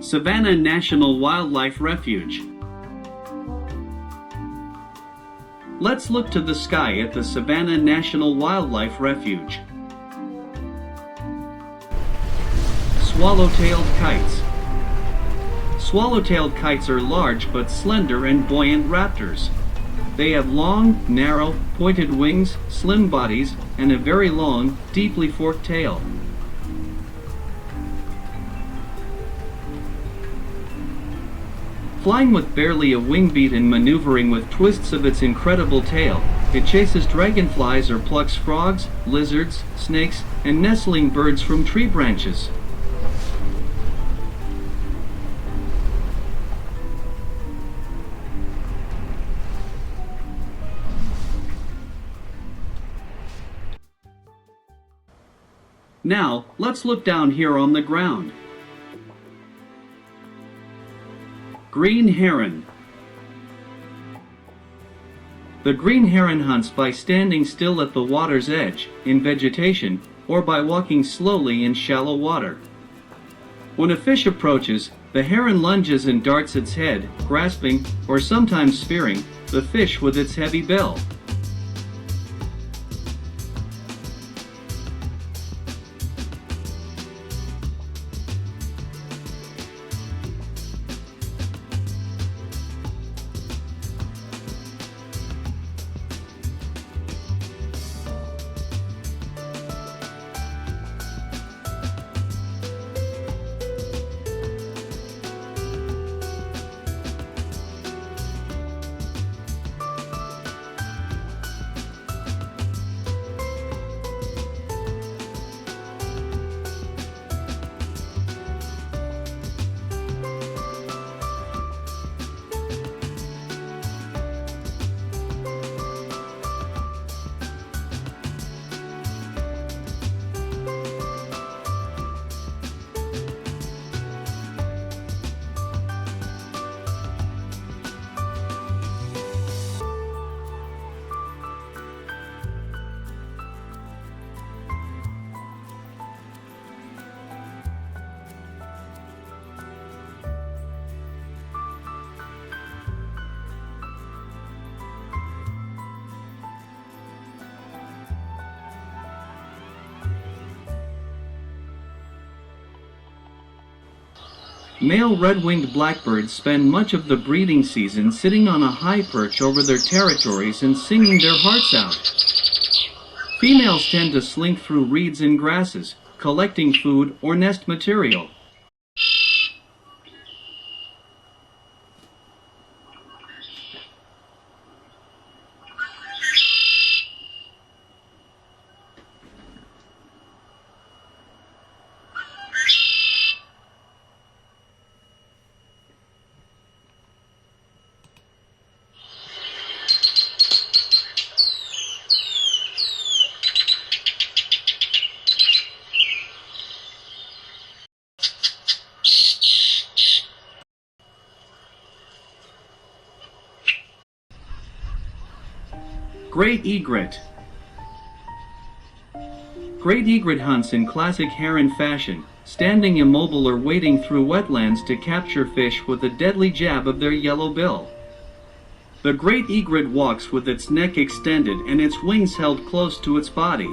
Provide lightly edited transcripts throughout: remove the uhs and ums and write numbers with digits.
Savannah National Wildlife Refuge. Let's look to the sky at the Savannah National Wildlife Refuge. Swallow-tailed kites. Swallow-tailed kites are large but slender and buoyant raptors. They have long, narrow, pointed wings, slim bodies, and a very long, deeply forked tail. Flying with barely a wing beat and maneuvering with twists of its incredible tail, it chases dragonflies or plucks frogs, lizards, snakes, and nestling birds from tree branches. Now, let's look down here on the ground. Green heron. The green heron hunts by standing still at the water's edge, in vegetation, or by walking slowly in shallow water. When a fish approaches, the heron lunges and darts its head, grasping, or sometimes spearing, the fish with its heavy bill. Male red-winged blackbirds spend much of the breeding season sitting on a high perch over their territories and singing their hearts out. Females tend to slink through reeds and grasses, collecting food or nest material. Great egret. Great egret hunts in classic heron fashion, standing immobile or wading through wetlands to capture fish with a deadly jab of their yellow bill. The great egret walks with its neck extended and its wings held close to its body.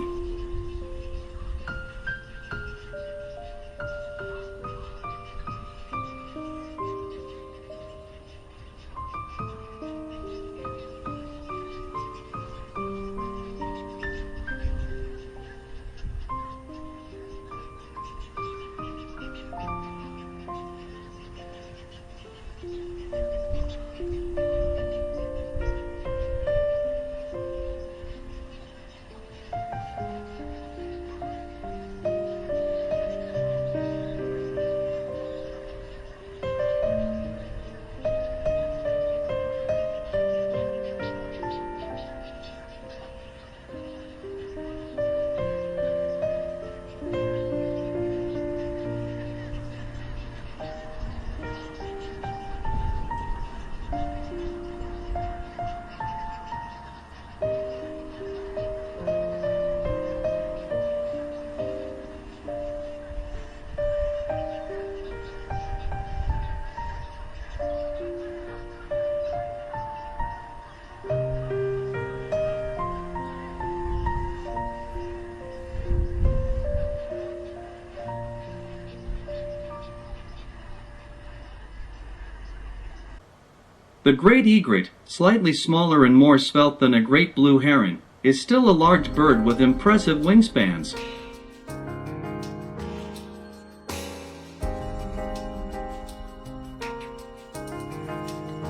The great egret, slightly smaller and more svelte than a great blue heron, is still a large bird with impressive wingspans.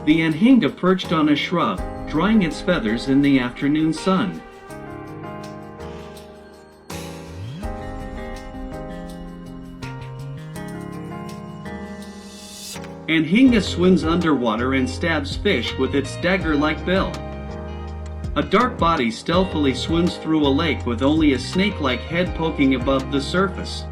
The anhinga perched on a shrub, drying its feathers in the afternoon sun. Anhinga swims underwater and stabs fish with its dagger-like bill. A dark body stealthily swims through a lake with only a snake-like head poking above the surface.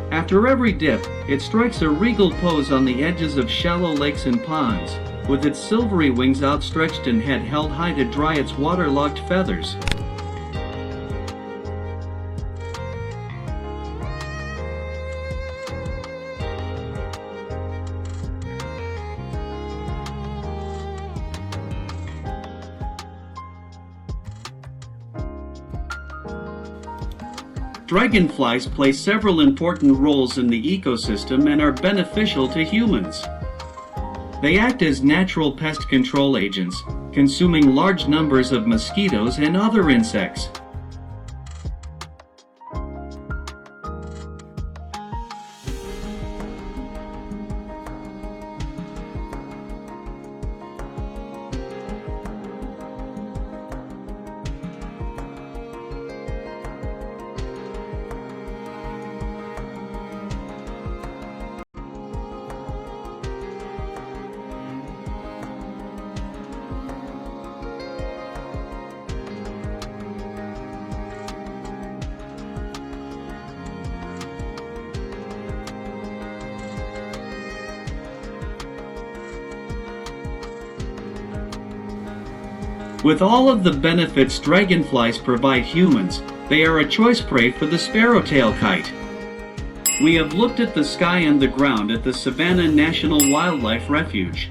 After every dip, it strikes a regal pose on the edges of shallow lakes and ponds, with its silvery wings outstretched and head held high to dry its waterlogged feathers. Dragonflies play several important roles in the ecosystem and are beneficial to humans. They act as natural pest control agents, consuming large numbers of mosquitoes and other insects. With all of the benefits dragonflies provide humans, they are a choice prey for the sparrowtail kite. We have looked at the sky and the ground at the Savannah National Wildlife Refuge.